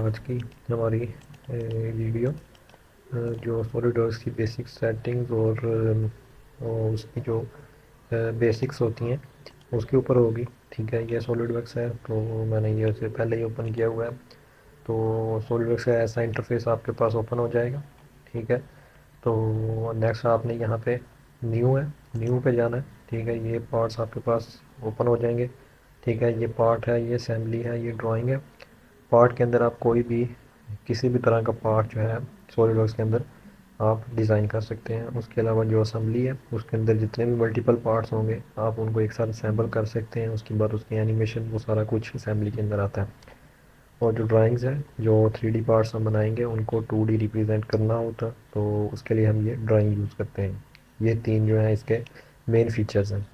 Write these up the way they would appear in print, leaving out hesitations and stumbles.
आज की हमारी वीडियो जो सॉलिडवर्क्स की बेसिक सेटिंग्स और उसकी जो बेसिक्स होती हैं उसके ऊपर होगी। ठीक है, ये सॉलिडवर्क्स है तो मैंने ये उससे पहले ही ओपन किया हुआ है। तो सॉलिडवर्क्स का ऐसा इंटरफेस आपके पास ओपन हो जाएगा। ठीक है, तो नेक्स्ट आपने यहाँ पे न्यू है, न्यू पे जाना है। ठीक है, ये पार्ट्स आपके पास ओपन हो जाएंगे। ठीक है, ये पार्ट है, ये असेंबली है, ये ड्राइंग है। पार्ट के अंदर आप कोई भी किसी भी तरह का पार्ट जो है सॉलिडवर्क्स के अंदर आप डिज़ाइन कर सकते हैं। उसके अलावा जो असेंबली है उसके अंदर जितने भी मल्टीपल पार्ट्स होंगे आप उनको एक साथ असेंबल कर सकते हैं। उसके बाद उसकी एनिमेशन वो सारा कुछ असेंबली के अंदर आता है। और जो ड्राइंग्स हैं जो 3D पार्ट्स हम बनाएंगे उनको 2D रिप्रेजेंट करना होता तो उसके लिए हम ये ड्राइंग यूज़ करते हैं। ये तीन जो हैं इसके मेन फीचर्स हैं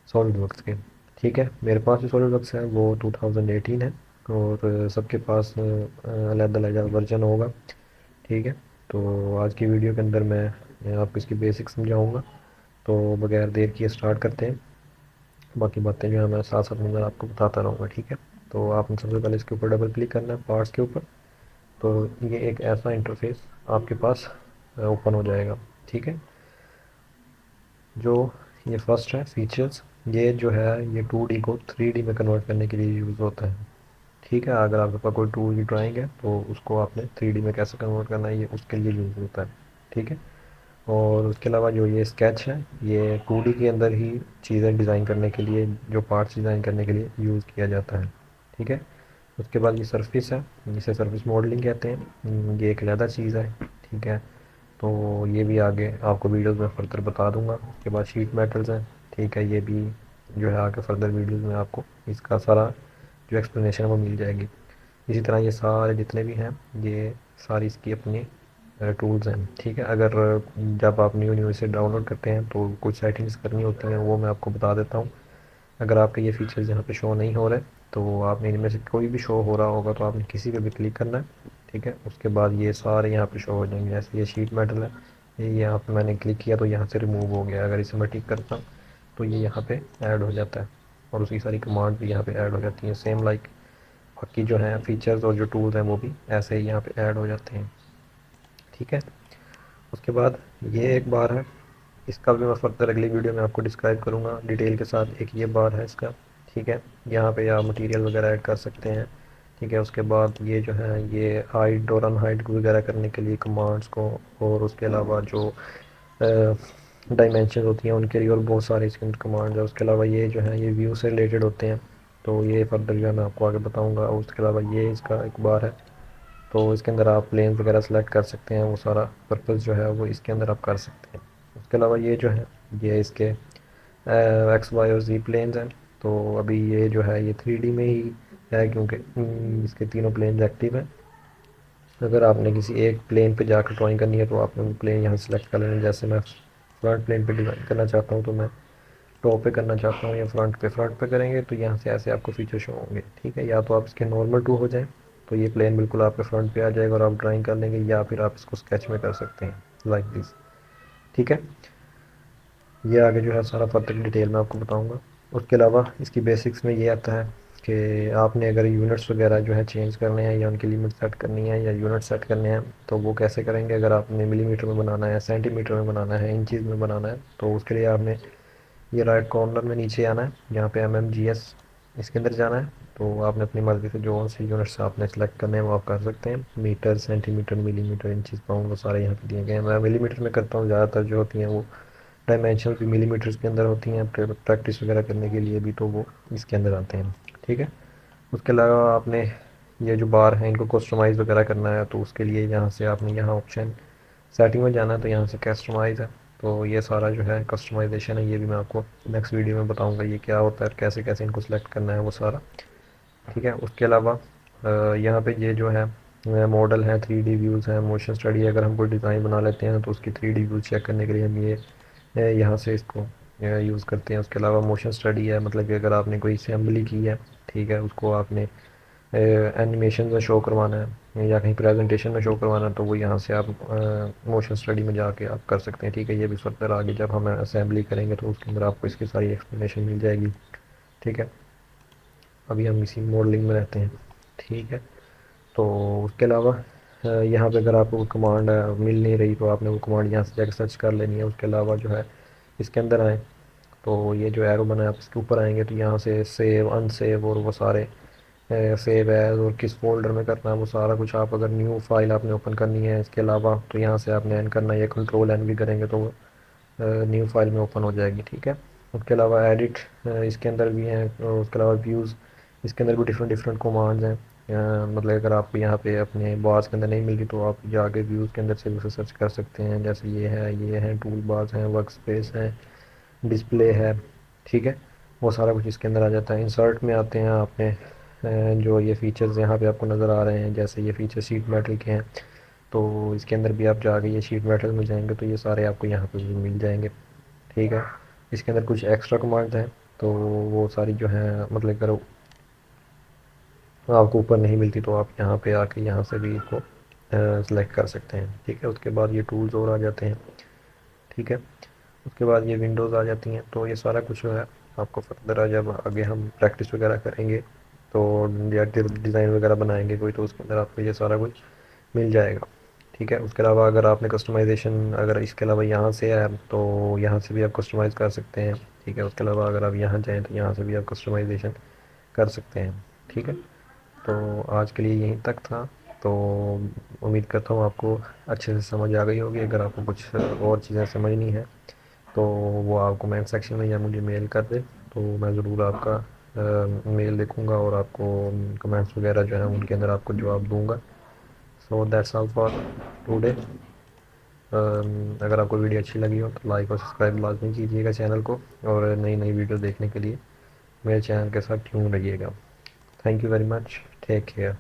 सॉलिडवर्क्स के। ठीक है, मेरे पास जो सॉलिडवर्क्स है वो 2018 है और सबके पास अलग-अलग वर्जन होगा। ठीक है, तो आज की वीडियो के अंदर मैं आपको इसकी बेसिक समझाऊंगा। तो बगैर देर किए स्टार्ट करते हैं। बाकी बातें जो है मैं साथ साथ में आपको बताता रहूँगा। ठीक है, तो आपने सबसे पहले इसके ऊपर डबल क्लिक करना है पार्ट्स के ऊपर। तो ये एक ऐसा इंटरफेस आपके पास ओपन हो जाएगा। ठीक है, जो ये फर्स्ट है फीचर्स, ये जो है ये 2D को 3D में कन्वर्ट करने के लिए यूज़ होता है। ठीक है, अगर आपके पास कोई 2D ड्राइंग है तो उसको आपने 3D में कैसे कन्वर्ट करना है ये उसके लिए यूज़ होता है। ठीक है, और उसके अलावा जो ये स्केच है ये 2D के अंदर ही चीज़ें डिज़ाइन करने के लिए, जो पार्ट्स डिज़ाइन करने के लिए यूज़ किया जाता है। ठीक है, उसके बाद ये सरफेस है, जिसे सरफेस मॉडलिंग कहते हैं। ये एक अलग चीज़ है। ठीक है, तो ये भी आगे आपको वीडियोस में फर्दर बता दूंगा। उसके बाद शीट मेटल्स हैं। ठीक है, ये भी जो है आगे फर्दर वीडियोस में आपको इसका सारा जो एक्सप्लेनेशन है वो मिल जाएगी। इसी तरह ये सारे जितने भी हैं ये सारी इसकी अपनी टूल्स हैं। ठीक है, अगर जब आप न्यू न्यू इसे डाउनलोड करते हैं तो कुछ सेटिंग्स करनी होती हैं वो मैं आपको बता देता हूँ। अगर आपके ये फीचर्स यहाँ पे शो नहीं हो रहे तो आपने इनमें से कोई भी शो हो रहा होगा तो आपने किसी पे भी क्लिक करना है। ठीक है, उसके बाद ये सारे यहाँ पे शो हो जाएंगे। जैसे ये शीट मेटल है, ये यहाँ पे मैंने क्लिक किया तो यहाँ से रिमूव हो गया। अगर इसे मैं टिक करता हूँ तो ये यहाँ पे ऐड हो जाता है और उसकी सारी कमांड भी यहाँ पे ऐड हो जाती हैं सेम लाइक बाकी जो हैं फीचर्स और जो टूल्स हैं वो भी ऐसे ही यहाँ पे ऐड हो जाते हैं। ठीक है, उसके बाद ये एक बार है, इसका भी मैं फर्दर अगली वीडियो में आपको डिस्क्राइब करूँगा डिटेल के साथ। एक ये बार है इसका। ठीक है, यहाँ पे आप मटेरियल वगैरह ऐड कर सकते हैं। ठीक है, उसके बाद ये जो है ये हाइट और अनहाइट वगैरह करने के लिए कमांड्स को, और उसके अलावा जो डायमेंशन होती हैं उनके लिए और बहुत सारे इसके अंदर कमांड्स है। उसके अलावा ये जो है ये व्यू से रिलेटेड होते हैं तो ये फर्दर जो है मैं आपको आगे बताऊँगा। उसके अलावा ये इसका एक बार है, तो इसके अंदर आप प्लेन वगैरह सेलेक्ट कर सकते हैं। वो सारा पर्पस जो है वो इसके अंदर आप कर सकते हैं। उसके अलावा ये जो है ये इसके एक्स वाई और जी प्लेन्स हैं। तो अभी ये जो है ये 3D में ही है क्योंकि इसके तीनों प्लेन्स एक्टिव हैं। अगर आपने किसी एक प्लेन पे जाकर ड्राइंग करनी है तो आपने वो प्लेन यहाँ सेलेक्ट कर लेना है। जैसे मैं फ्रंट प्लेन पे डिज़ाइन करना चाहता हूँ तो मैं टॉप पे करना चाहता हूँ या फ्रंट पे करेंगे तो यहाँ से ऐसे आपको फीचर शो होंगे। ठीक है, या तो आप इसके नॉर्मल टू हो जाएं तो ये प्लेन बिल्कुल आपके फ्रंट पे आ जाएगा और आप ड्राइंग कर लेंगे, या फिर आप इसको स्केच में कर सकते हैं लाइक दिस। ठीक है, ये आगे जो है सारा फर्दर डिटेल में आपको बताऊंगा। उसके अलावा इसकी बेसिक्स में ये आता है कि आपने अगर यूनिट्स वगैरह जो है चेंज करने हैं या उनकी लिमिट सेट करनी है या यूनिट सेट करने हैं तो वो कैसे करेंगे। अगर आपने मिलीमीटर में बनाना है, सेंटीमीटर में बनाना है, इंचज़ में बनाना है तो उसके लिए आपने ये राइट कॉर्नर में नीचे आना है, यहाँ पे MMGS इसके अंदर जाना है। तो आपने अपनी मर्ज़ी से जो सी यूनिट्स आपने सेलेक्ट करने हैं वो आप कर सकते हैं। Metre, centimetre, millimetre, inches, pound वो सारे यहाँ पे दिए गए हैं। मैं मिलीमीटर में करता हूँ ज़्यादातर, जो होती हैं वो डायमेंशन भी मिलीमीटर्स के अंदर होती हैं। प्रैक्टिस वगैरह करने के लिए भी तो वो इसके अंदर आते हैं। ठीक है, उसके अलावा आपने ये जो बार हैं इनको कस्टमाइज़ वगैरह करना है तो उसके लिए यहाँ से आपने यहाँ ऑप्शन सेटिंग में जाना है तो यहाँ से कस्टमाइज़ है। तो ये सारा जो है कस्टमाइजेशन है, ये भी मैं आपको नेक्स्ट वीडियो में बताऊंगा ये क्या होता है, कैसे कैसे इनको सेलेक्ट करना है वो सारा। ठीक है, उसके अलावा यहाँ पे ये जो है मॉडल है, 3D व्यूज़ हैं, मोशन स्टडी। अगर हम कोई डिज़ाइन बना लेते हैं तो उसकी 3D व्यूज़ चेक करने के लिए हम ये यहाँ से इसको यूज़ करते हैं। उसके अलावा मोशन स्टडी है, मतलब कि अगर आपने कोई असेंबली की है, ठीक है, उसको आपने एनिमेशन में शो करवाना है या कहीं प्रेजेंटेशन में शो करवाना है तो वो यहाँ से आप मोशन स्टडी में जाके आप कर सकते हैं। ठीक है, ये भी फर्दर आगे जब हम असेंबली करेंगे तो उसके अंदर आपको इसकी सारी एक्सप्लेनेशन मिल जाएगी। ठीक है, अभी हम इसी मॉडलिंग में रहते हैं। ठीक है, तो उसके अलावा यहाँ पे अगर आपको कमांड मिल नहीं रही तो आपने वो कमांड यहाँ से जाकर सर्च कर लेनी है। उसके अलावा जो है इसके अंदर आए तो ये जो एरो बना है आप इसके ऊपर आएंगे तो यहाँ से सेव अनसेव और वो सारे सेव एज और किस फोल्डर में करना है वो सारा कुछ, आप अगर न्यू फाइल आपने ओपन करनी है इसके अलावा तो यहाँ से आपने एन करना है, ये कंट्रोल एन भी करेंगे तो न्यू फाइल में ओपन हो जाएगी। ठीक है, उसके अलावा एडिट इसके अंदर भी हैं, और उसके अलावा व्यूज़ इसके अंदर भी डिफरेंट डिफरेंट कमांड्स हैं। मतलब अगर आपको यहाँ पे अपने बार्स के अंदर नहीं मिल रही तो आप जाके व्यूज़ के अंदर से उसे सर्च कर सकते हैं, जैसे ये हैं टूल बार्स हैं, वर्क स्पेस हैं, डिस्प्ले है। ठीक है, वो सारा कुछ इसके अंदर आ जाता है। इंसर्ट में आते हैं आपने जो ये फ़ीचर्स यहाँ पे आपको नज़र आ रहे हैं, जैसे ये फ़ीचर शीट मेटल के हैं तो इसके अंदर भी आप जाके ये शीट मेटल में जाएंगे तो ये सारे आपको यहाँ पे भी मिल जाएंगे। ठीक है, इसके अंदर कुछ एक्स्ट्रा कमांड्स हैं तो वो सारी जो हैं मतलब अगर आपको ऊपर नहीं मिलती तो आप यहाँ पे आके यहाँ से भी इसको सेलेक्ट कर सकते हैं। ठीक है, उसके बाद ये टूल्स और आ जाते हैं। ठीक है, उसके बाद ये विंडोज़ आ जाती हैं। तो ये सारा कुछ जो है आपको फर्दर जब आगे हम प्रैक्टिस वगैरह करेंगे तो या डिज़ाइन वगैरह बनाएंगे कोई तो उसके अंदर आपको ये सारा कुछ मिल जाएगा। ठीक है, उसके अलावा अगर आपने कस्टमाइज़ेशन अगर इसके अलावा यहाँ से है तो यहाँ से भी आप कस्टमाइज़ कर सकते हैं। ठीक है, उसके अलावा अगर आप यहाँ जाएँ तो यहाँ से भी आप कस्टमाइज़ेशन कर सकते हैं। ठीक है, तो आज के लिए यहीं तक था। तो उम्मीद करता हूँ आपको अच्छे से समझ आ गई होगी। अगर आपको कुछ और चीज़ें समझनी है तो वो आप कमेंट सेक्शन में या मुझे मेल कर दें तो मैं ज़रूर आपका मेल देखूँगा और आपको कमेंट्स वगैरह जो हैं उनके अंदर आपको जवाब दूँगा। So that's all for today. अगर आपको वीडियो अच्छी लगी हो तो लाइक और सब्सक्राइब लाजमी कीजिएगा चैनल को, और नई नई वीडियो देखने के लिए मेरे चैनल के साथ ट्यून रहिएगा। Thank you very much, take care.